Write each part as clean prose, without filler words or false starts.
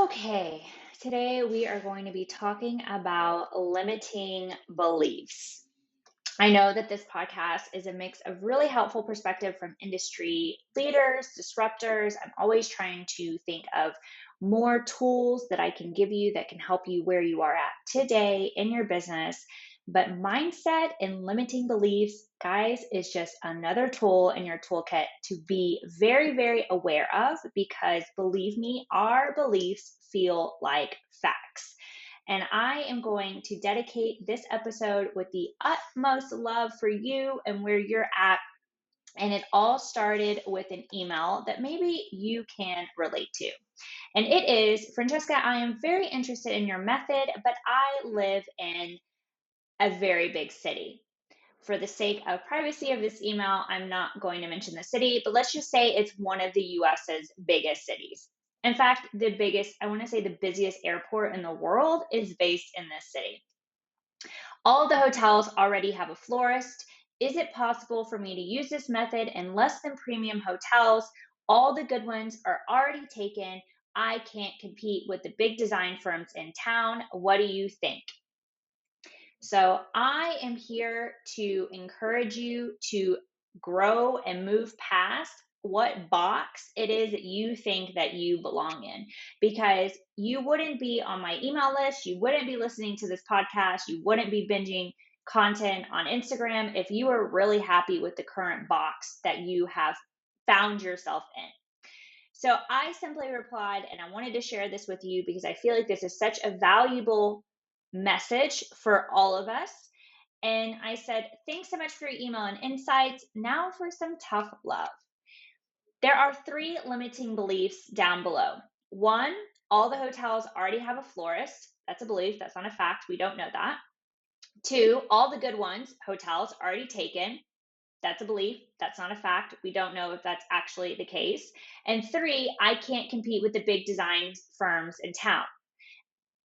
Okay, today we are going to be talking about limiting beliefs. I know that this podcast is a mix of really helpful perspective from industry leaders, disruptors. I'm always trying to think of more tools that I can give you that can help you where you are at today in your business. But mindset and limiting beliefs, guys, is just another tool in your toolkit to be very, very aware of because believe me, our beliefs feel like facts. And I am going to dedicate this episode with the utmost love for you and where you're at. And it all started with an email that maybe you can relate to. And it is Francesca, I am very interested in your method, but I live in a very big city. For the sake of privacy of this email, I'm not going to mention the city, but let's just say it's one of the US's biggest cities. In fact, the biggest, I want to say the busiest airport in the world is based in this city. All the hotels already have a florist. Is it possible for me to use this method in less than premium hotels? All the good ones are already taken. I can't compete with the big design firms in town. What do you think? So I am here to encourage you to grow and move past what box it is that you think that you belong in, because you wouldn't be on my email list, you wouldn't be listening to this podcast, you wouldn't be binging content on Instagram if you were really happy with the current box that you have found yourself in. So I simply replied, and I wanted to share this with you because I feel like this is such a valuable message for all of us. And I said, thanks so much for your email and insights. Now for some tough love. There are 3 limiting beliefs down below. 1, all the hotels already have a florist. That's a belief. That's not a fact. We don't know that. 2, all the good ones, hotels already taken. That's a belief. That's not a fact. We don't know if that's actually the case. And 3, I can't compete with the big design firms in town.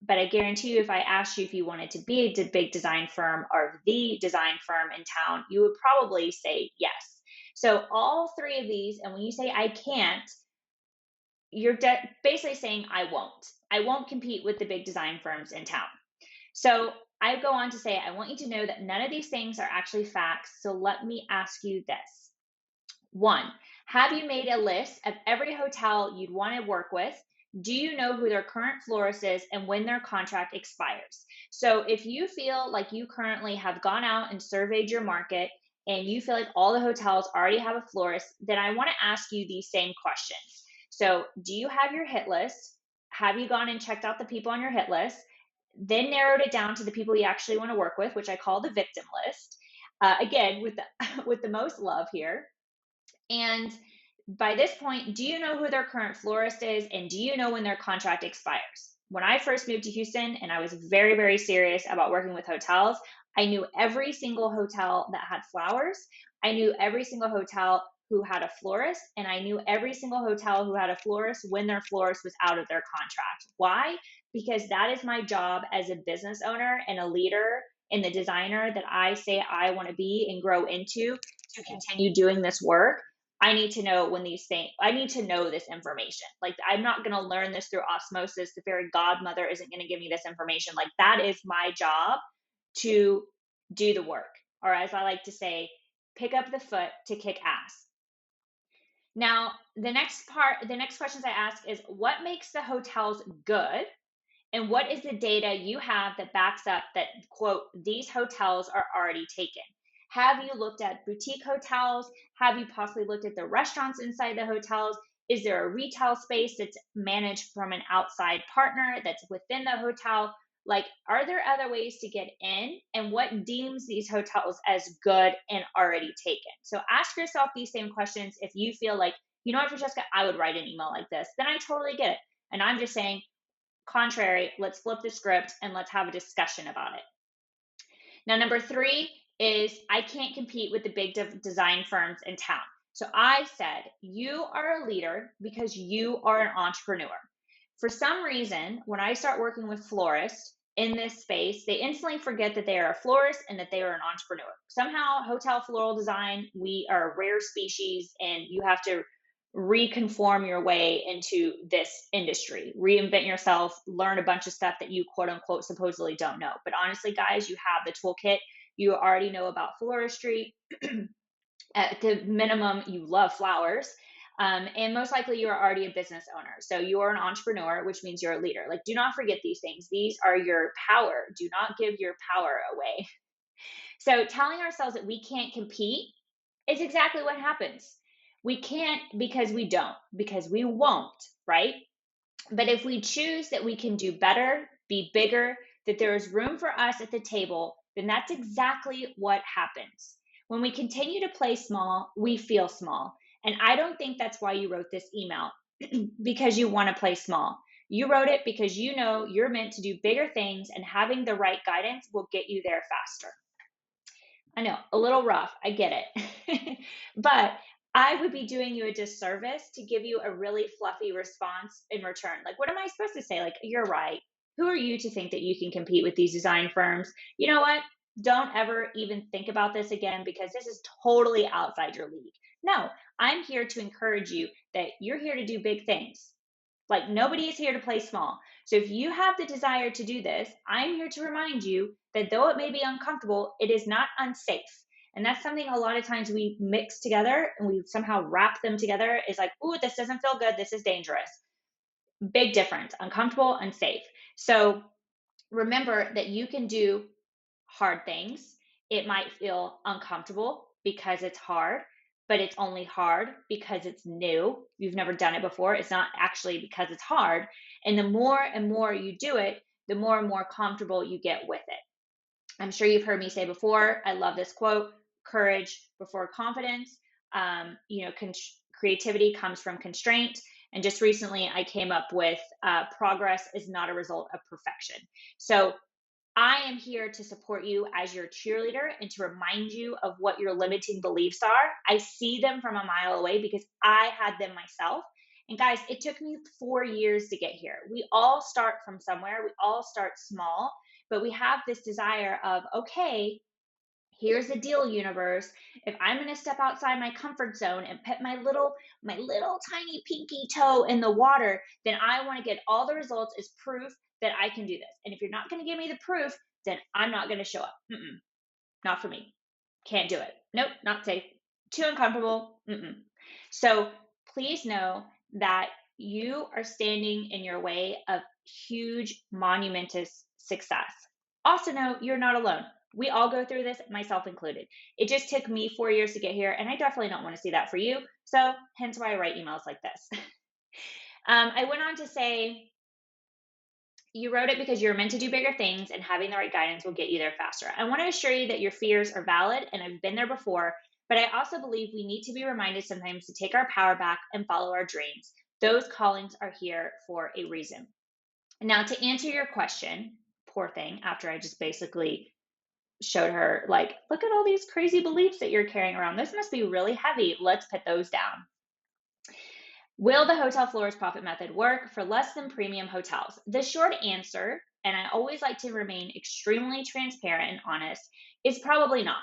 But I guarantee you, if I asked you if you wanted to be a big design firm or the design firm in town, you would probably say yes. So all 3 of these, and when you say I can't, you're basically saying I won't. I won't compete with the big design firms in town. So I go on to say, I want you to know that none of these things are actually facts. So let me ask you this. 1, have you made a list of every hotel you'd want to work with? Do you know who their current florist is and when their contract expires? So if you feel like you currently have gone out and surveyed your market and you feel like all the hotels already have a florist, then I want to ask you these same questions. So do you have your hit list? Have you gone and checked out the people on your hit list? Then narrowed it down to the people you actually want to work with, which I call the victim list. Again, with the with the most love here. And by this point, do you know who their current florist is? And do you know when their contract expires? When I first moved to Houston and I was very, very serious about working with hotels, I knew every single hotel that had flowers. I knew every single hotel who had a florist, and I knew every single hotel who had a florist when their florist was out of their contract. Why? Because that is my job as a business owner and a leader and the designer that I say I want to be and grow into to continue doing this work. I need to know when these things, I need to know this information. Like, I'm not going to learn this through osmosis. The fairy godmother isn't going to give me this information. Like, that is my job to do the work. Or as I like to say, pick up the foot to kick ass. Now, the next questions I ask is, what makes the hotels good? And what is the data you have that backs up that, quote, these hotels are already taken? Have you looked at boutique hotels? Have you possibly looked at the restaurants inside the hotels? Is there a retail space that's managed from an outside partner that's within the hotel? Like, are there other ways to get in? And what deems these hotels as good and already taken? So ask yourself these same questions. If you feel like, you know what, Francesca, I would write an email like this, then I totally get it. And I'm just saying, contrary, let's flip the script and let's have a discussion about it. Now, number 3 is I can't compete with the big design firms in town. So I said, you are a leader because you are an entrepreneur. For some reason, when I start working with florists in this space, they instantly forget that they are a florist and that they are an entrepreneur. Somehow, hotel floral design, we are a rare species, and you have to reconform your way into this industry, reinvent yourself, learn a bunch of stuff that you quote unquote supposedly don't know. But honestly, guys, you have the toolkit. You already know about floristry. At the minimum, you love flowers. And most likely you're already a business owner. So you're an entrepreneur, which means you're a leader. Like, do not forget these things. These are your power. Do not give your power away. So telling ourselves that we can't compete is exactly what happens. We can't because we don't, because we won't, right? But if we choose that we can do better, be bigger, that there is room for us at the table, then that's exactly what happens. When we continue to play small, we feel small. And I don't think that's why you wrote this email, because you want to play small. You wrote it because you know you're meant to do bigger things, and having the right guidance will get you there faster. I know, a little rough. I get it. But I would be doing you a disservice to give you a really fluffy response in return. Like, what am I supposed to say? Like, you're right. Who are you to think that you can compete with these design firms? You know what? Don't ever even think about this again, because this is totally outside your league. No, I'm here to encourage you that you're here to do big things. Like, nobody is here to play small. So if you have the desire to do this, I'm here to remind you that though it may be uncomfortable, it is not unsafe. And that's something a lot of times we mix together and we somehow wrap them together, is like, ooh, this doesn't feel good. This is dangerous. Big difference, uncomfortable, unsafe. So remember that you can do hard things. It might feel uncomfortable because it's hard, but it's only hard because it's new. You've never done it before. It's not actually because it's hard. And the more and more you do it, the more and more comfortable you get with it. I'm sure you've heard me say before, I love this quote: courage before confidence. Creativity comes from constraint. And just recently, I came up with progress is not a result of perfection. So I am here to support you as your cheerleader and to remind you of what your limiting beliefs are. I see them from a mile away because I had them myself. And guys, it took me 4 years to get here. We all start from somewhere, we all start small, but we have this desire of, okay, here's the deal, universe. If I'm going to step outside my comfort zone and put my little tiny pinky toe in the water, then I want to get all the results as proof that I can do this. And if you're not going to give me the proof, then I'm not going to show up. Not for me. Can't do it. Nope, not safe. Too uncomfortable. So please know that you are standing in your way of huge, monumentous success. Also know you're not alone. We all go through this, myself included. It just took me 4 years to get here, and I definitely don't want to see that for you. So hence why I write emails like this. I went on to say, you wrote it because you're meant to do bigger things, and having the right guidance will get you there faster. I want to assure you that your fears are valid, and I've been there before, but I also believe we need to be reminded sometimes to take our power back and follow our dreams. Those callings are here for a reason. Now, to answer your question, poor thing, after I just basically showed her, like, look at all these crazy beliefs that you're carrying around. This must be really heavy. Let's put those down. Will the hotel florist profit method work for less than premium hotels? The short answer, and I always like to remain extremely transparent and honest, is probably not.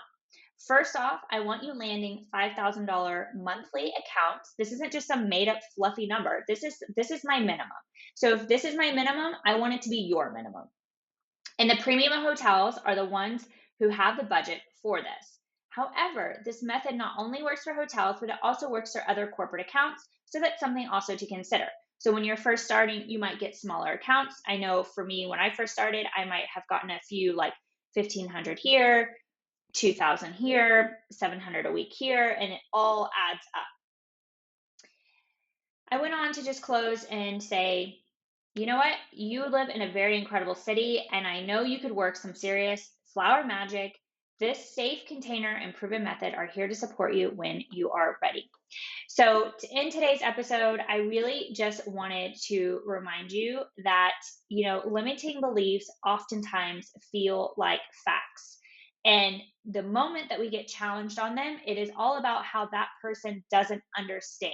First off, I want you landing $5,000 monthly accounts. This isn't just some made up fluffy number. This is my minimum. So if this is my minimum, I want it to be your minimum. And the premium hotels are the ones who have the budget for this. However, this method not only works for hotels, but it also works for other corporate accounts. So that's something also to consider. So when you're first starting, you might get smaller accounts. I know for me, when I first started, I might have gotten a few, like 1,500 here, 2,000 here, 700 a week here, and it all adds up. I went on to just close and say, you know what? You live in a very incredible city, and I know you could work some serious flower magic. This safe container and proven method are here to support you when you are ready. So to end today's episode, I really just wanted to remind you that, limiting beliefs oftentimes feel like facts. And the moment that we get challenged on them, it is all about how that person doesn't understand.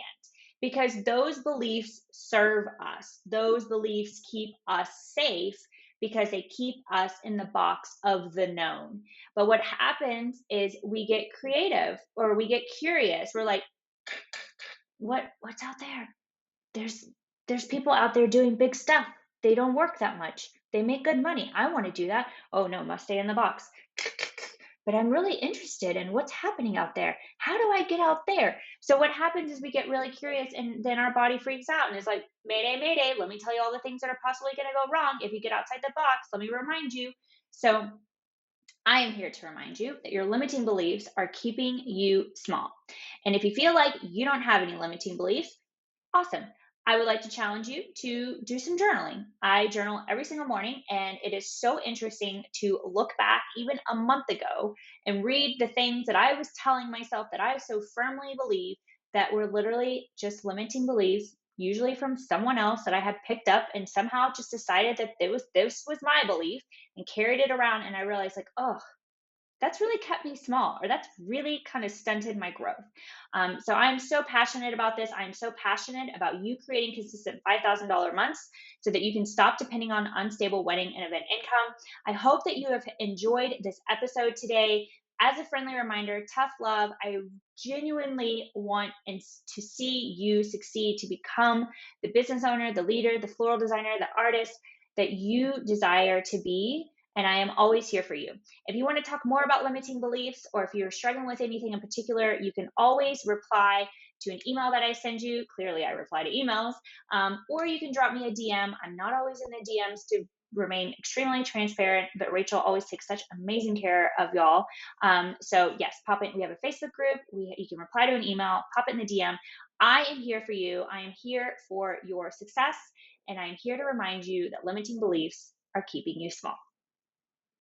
Because those beliefs serve us. Those beliefs keep us safe because they keep us in the box of the known. But what happens is we get creative or we get curious. We're like, what's out there? There's there's people out there doing big stuff. They don't work that much. They make good money. I want to do that. Oh no, must stay in the box. But I'm really interested in what's happening out there. How do I get out there? So what happens is we get really curious and then our body freaks out and is like, Mayday, Mayday, let me tell you all the things that are possibly going to go wrong if you get outside the box. Let me remind you. So I am here to remind you that your limiting beliefs are keeping you small. And if you feel like you don't have any limiting beliefs, awesome. I would like to challenge you to do some journaling. I journal every single morning, and it is so interesting to look back even a month ago and read the things that I was telling myself that I so firmly believe that were literally just limiting beliefs, usually from someone else that I had picked up and somehow just decided that this was my belief and carried it around. And I realized, like, oh, that's really kept me small, or that's really kind of stunted my growth. So I'm so passionate about this. I'm so passionate about you creating consistent $5,000 months so that you can stop depending on unstable wedding and event income. I hope that you have enjoyed this episode today. As a friendly reminder, tough love. I genuinely want to see you succeed to become the business owner, the leader, the floral designer, the artist that you desire to be. And I am always here for you. If you want to talk more about limiting beliefs, or if you're struggling with anything in particular, you can always reply to an email that I send you. Clearly, I reply to emails. Or you can drop me a DM. I'm not always in the DMs to remain extremely transparent, but Rachel always takes such amazing care of y'all. So yes, pop in. We have a Facebook group. You can reply to an email, pop it in the DM. I am here for you. I am here for your success. And I am here to remind you that limiting beliefs are keeping you small.